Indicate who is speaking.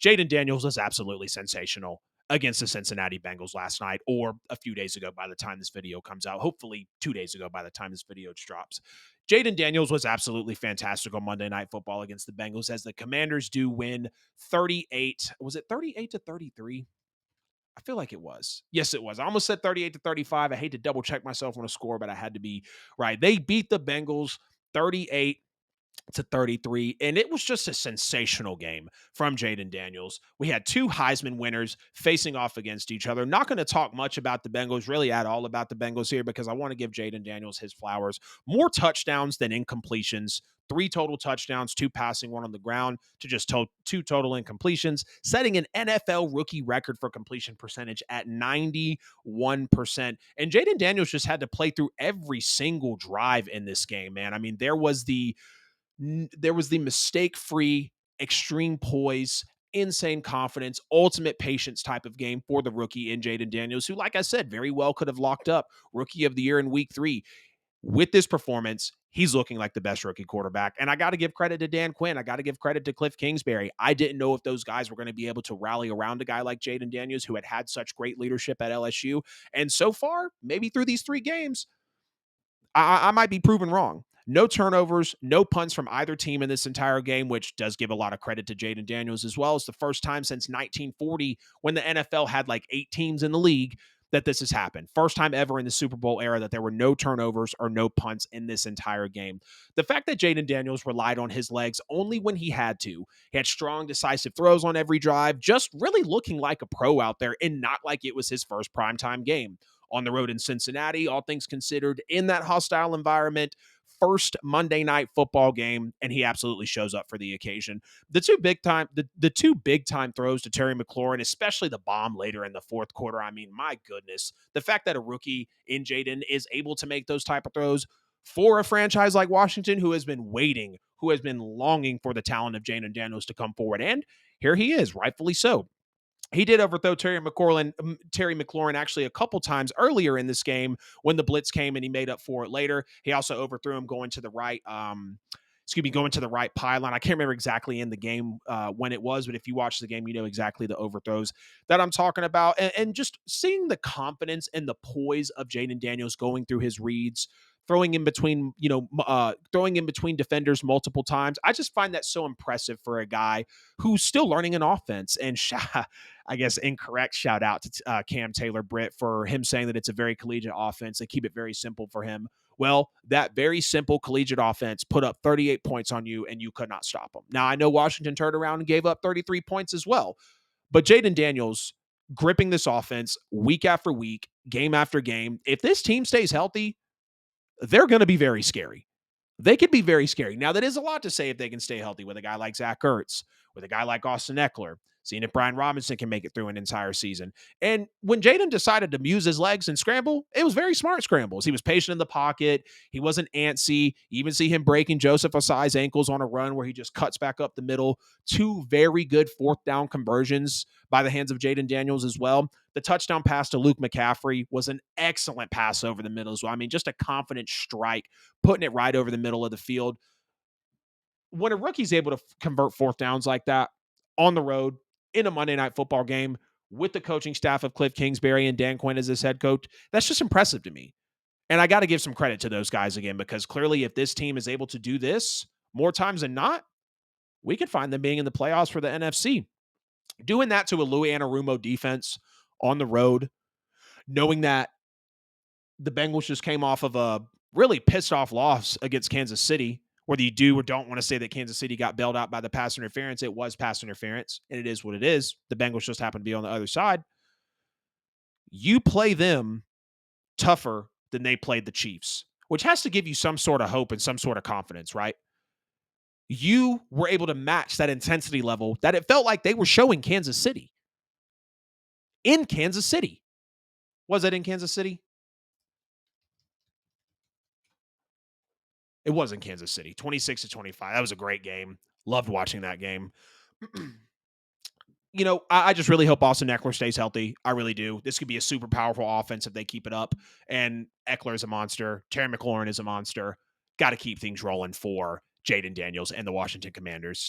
Speaker 1: Jayden Daniels was absolutely sensational against the Cincinnati Bengals last night, or a few days ago by the time this video comes out. Hopefully 2 days ago by the time this video drops. Jayden Daniels was absolutely fantastic on Monday Night Football against the Bengals as the Commanders do win 38. Was it 38 to 33? I feel like it was. Yes, it was. I almost said 38 to 35. I hate to double check myself on a score, but I had to be right. They beat the Bengals 38 to 33. And it was just a sensational game from Jayden Daniels. We had two Heisman winners facing off against each other. Not going to talk much about the Bengals, really at all about the Bengals here, because I want to give Jayden Daniels his flowers. More touchdowns than incompletions. 3 total touchdowns, 2 passing, 1 on the ground, to just 2 total incompletions, setting an NFL rookie record for completion percentage at 91%. And Jayden Daniels just had to play through every single drive in this game, man. I mean, there was the mistake-free, extreme poise, insane confidence, ultimate patience type of game for the rookie in Jayden Daniels, who, like I said, very well could have locked up Rookie of the Year in Week 3. With this performance, he's looking like the best rookie quarterback. And I got to give credit to Dan Quinn. I got to give credit to Cliff Kingsbury. I didn't know if those guys were going to be able to rally around a guy like Jayden Daniels, who had such great leadership at LSU. And so far, maybe through these 3 games, I might be proven wrong. No turnovers, no punts from either team in this entire game, which does give a lot of credit to Jayden Daniels as well. It's the first time since 1940, when the NFL had like 8 teams in the league, that this has happened. First time ever in the Super Bowl era that there were no turnovers or no punts in this entire game. The fact that Jayden Daniels relied on his legs only when he had to. He had strong, decisive throws on every drive, just really looking like a pro out there and not like it was his first primetime game. On the road in Cincinnati, all things considered, in that hostile environment, first Monday Night Football game, and he absolutely shows up for the occasion. The two big time throws to Terry McLaurin, especially the bomb later in the fourth quarter. I mean, my goodness, the fact that a rookie in Jayden is able to make those type of throws for a franchise like Washington, who has been waiting, who has been longing for the talent of Jayden Daniels to come forward, and here he is, rightfully so. He did overthrow Terry McLaurin actually a couple times earlier in this game when the blitz came, and he made up for it later. He also overthrew him going to the right, going to the right pylon. I can't remember exactly in the game when it was, but if you watch the game, you know exactly the overthrows that I'm talking about. And just seeing the confidence and the poise of Jayden Daniels going through his reads, throwing in between, throwing in between defenders multiple times. I just find that so impressive for a guy who's still learning an offense. And I guess incorrect shout out to Cam Taylor-Britt for him saying that it's a very collegiate offense. They keep it very simple for him. Well, that very simple collegiate offense put up 38 points on you, and you could not stop them. Now, I know Washington turned around and gave up 33 points as well, but Jayden Daniels gripping this offense week after week, game after game. If this team stays healthy, they're going to be very scary. They could be very scary. Now, that is a lot to say if they can stay healthy with a guy like Zach Ertz, with a guy like Austin Eckler, seeing if Brian Robinson can make it through an entire season. And when Jayden decided to use his legs and scramble, it was very smart scrambles. He was patient in the pocket. He wasn't antsy. You even see him breaking Joseph Ossai's ankles on a run where he just cuts back up the middle. 2 very good 4th down conversions by the hands of Jayden Daniels as well. The touchdown pass to Luke McCaffrey was an excellent pass over the middle as well. I mean, just a confident strike, putting it right over the middle of the field. When a rookie's able to convert 4th downs like that on the road in a Monday Night Football game with the coaching staff of Cliff Kingsbury and Dan Quinn as his head coach, that's just impressive to me. And I got to give some credit to those guys again, because clearly if this team is able to do this more times than not, we could find them being in the playoffs for the NFC. Doing that to a Louis Anarumo defense on the road, knowing that the Bengals just came off of a really pissed off loss against Kansas City, whether you do or don't want to say that Kansas City got bailed out by the pass interference. It was pass interference, and it is what it is. The Bengals just happen to be on the other side. You play them tougher than they played the Chiefs, which has to give you some sort of hope and some sort of confidence, right? You were able to match that intensity level that it felt like they were showing Kansas City. In Kansas City. Was it in Kansas City? It was in Kansas City, 26-25. That was a great game. Loved watching that game. I just really hope Austin Eckler stays healthy. I really do. This could be a super powerful offense if they keep it up. And Eckler is a monster. Terry McLaurin is a monster. Got to keep things rolling for Jayden Daniels and the Washington Commanders.